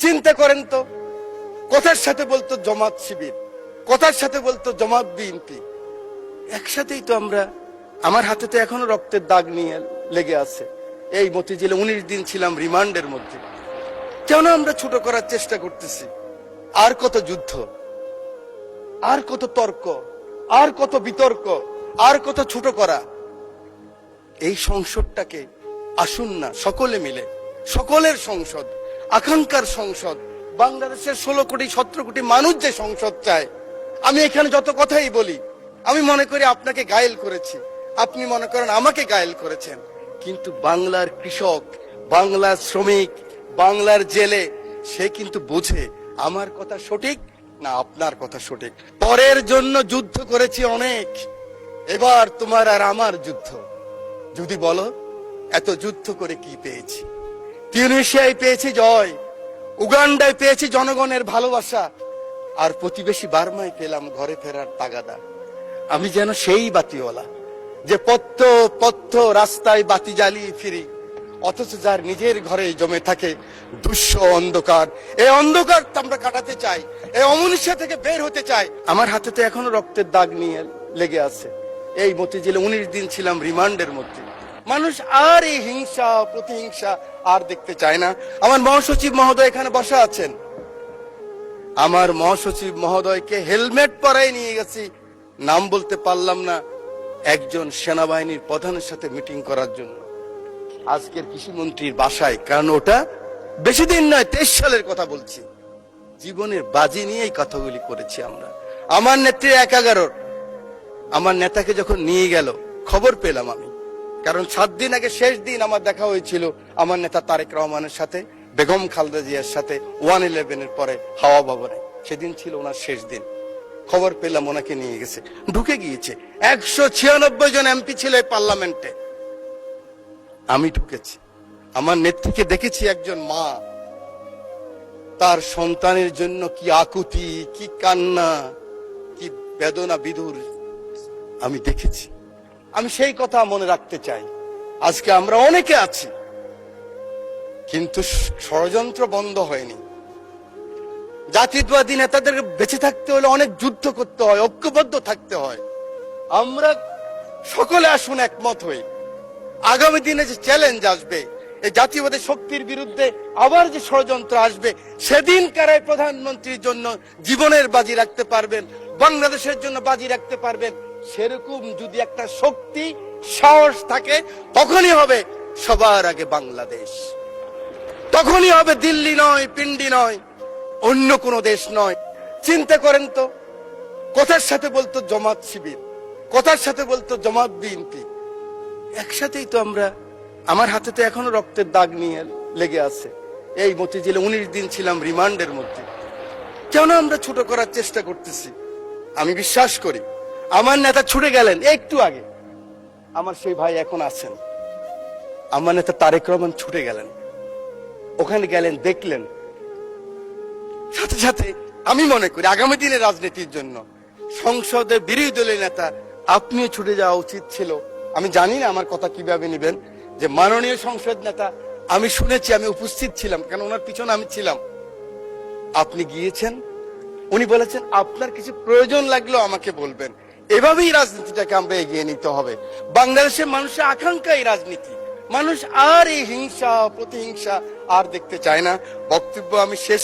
চিন্তা করেন তো, কথার সাথে বলতো জামাত শিবির, কথার সাথে বলতো জামাত বিএনপি, একসাথেই তো আমরা। আমার হাতে তো এখনো রক্তের দাগ নিয়ে লেগে আছে। এই মতিঝিলে 19 দিন ছিলাম রিমান্ডের মধ্যে। কেন আমরা ছোট করার চেষ্টা করতেছি? আর কত যুদ্ধ, আর কত তর্ক, আর কত বিতর্ক, আর কত ছোট করা। এই সংসদটাকে আসুন না সকলে মিলে, সকলের সংসদ, আকাঙ্ক্ষার সংসদ, বাংলাদেশের 16 কোটি 17 কোটি মানুষ যে সংসদ চায়। আমি এখানে যত কথাই বলি, আমি মনে করি আপনাকে ঘায়েল করেছি, আপনি মনে করেন আমাকে ঘায়েল করেছেন, কিন্তু বাংলার কৃষক, বাংলার শ্রমিক, বাংলার জেলে সে কিন্তু বোঝে আমার কথা সঠিক না আপনার কথা সঠিক। পরের জন্য যুদ্ধ করেছি অনেক, এবার তোমার আর আমার যুদ্ধ। যদি বলো এত যুদ্ধ করে কি পেয়েছি? তিউনিসিয়ায় পেয়েছি জয়, উগান্ডায় পেয়েছি জনগণের ভালোবাসা, আর প্রতিবেশী বার্মায় পেলাম ঘরে ফেরার তাগাদা। আমি যেন সেই বাতিওয়ালা যে পথ্য পথ্য রাস্তায় বাতি জ্বালিয়ে ফিরি, অথচ যার নিজের ঘরে জমে থাকে দুঃস্ব অন্ধকার। এই অন্ধকার আমরা কাটাতে চাই, এই অমনুষ্য থেকে বের হতে চাই। আমার হাতে তো এখনো রক্তের দাগ নিয়ে লেগে আছে। এই মতিঝিলে 19 দিন ছিলাম রিমান্ডের মধ্যে। মানুষ আর এই হিংসা প্রতিহিংসা আর দেখতে চায় না। আমার মহাসচিব মহোদয় এখানে বসা আছেন, আমার মহাসচিব মহোদয়কে হেলমেট পরাই নিয়ে গেছি, নাম বলতে পারলাম না, একজন সেনাবাহিনীর প্রধানের সাথে মিটিং করার জন্য আজকের কৃষিমন্ত্রীর বাসায়। কারণ ওটা বেশি দিন নয়, 23 সালের কথা বলছি। জীবনের বাজি নিয়েই কথাগুলি করেছি আমরা। আমার নেত্রী 11 আমার নেতাকে যখন নিয়ে গেল খবর পেলাম আমি, কারণ 7 দিন আগে শেষ দিন আমার দেখা হয়েছিল আমার নেতা তারেক রহমানের সাথে, বেগম খালেদা জিয়ার সাথে 111-এর পরে হাওয়া ভবনে। সেদিন ছিল ওনার শেষ দিন। খবর পেলাম ওনাকে নিয়ে গেছে, ঢুকে গিয়েছে। 196 জন এমপি ছিল এই পার্লামেন্টে, আমি ঢুকেছি। আমার নেত্রীকে দেখেছি, একজন মা তার সন্তানের জন্য কি আকুতি, কি কান্না, কি বেদনা বিধুর আমি দেখেছি। আমি সেই কথা মনে রাখতে চাই। আজকে আমরা অনেকে আছি, কিন্তু ষড়যন্ত্র বন্ধ হয়নি। জাতীয়তাবাদী নেতাদের বেঁচে থাকতে হলে অনেক যুদ্ধ করতে হয়, ঐক্যবদ্ধ থাকতে হয়। আমরা সকলে আসুন একমত হই। আগামী দিনে যে চ্যালেঞ্জ আসবে, এই জাতীয়বাদী শক্তির বিরুদ্ধে আবার যে ষড়যন্ত্র আসবে, সেদিন কারাই প্রধানমন্ত্রীর জন্য জীবনের বাজি রাখতে পারবেন, বাংলাদেশের জন্য বাজি রাখতে পারবেন, সেরকম যদি একটা শক্তি সাহস থাকে, তখনই হবে সবার আগে বাংলাদেশ। তখনই হবে দিল্লি নয়, পিন্ডি নয়, অন্য কোন দেশ নয়। চিন্তা করেন তো, কথার সাথে বলতো জামাত শিবির, কথার সাথে বলতো জামাত বিএনপি, একসাথেই তো আমরা। আমার হাতে তো এখনো রক্তের দাগ নিয়ে লেগে আছে। এই মতিঝিলে 19 দিন ছিলাম রিমান্ডের মধ্যে। কেন আমরা ছোট করার চেষ্টা করতেছি? আমি বিশ্বাস করি আমার নেতা ছুটে গেলেন একটু আগে, আমার সেই ভাই এখন আছেন। আমার নেতা তারেক রহমান ছুটে গেলেন, ওখানে গেলেন, দেখলেন। সাথে সাথে আমি মনে করি আগামী দিনের রাজনীতির জন্য সংসদের বিরোধী দলের নেতা আপনিও ছুটে যাওয়া উচিত ছিল। আমি জানি না আমার কথা কিভাবে নিবেন, যে মাননীয় সংসদ নেতা, আমি শুনেছি, আমি উপস্থিত ছিলাম, কারণ ওনার পিছনে আমি ছিলাম। আপনি গিয়েছেন, উনি বলেছেন আপনার কিছু প্রয়োজন লাগলেও আমাকে বলবেন। এভাবেই রাজনীতিটাকে আমরা এগিয়ে নিতে হবে। বাংলাদেশের মানুষের আকাঙ্ক্ষা এই রাজনীতি। মানুষ আর এই হিংসা প্রতিহিংসা আর দেখতে চায় না। বক্তব্য আমি শেষ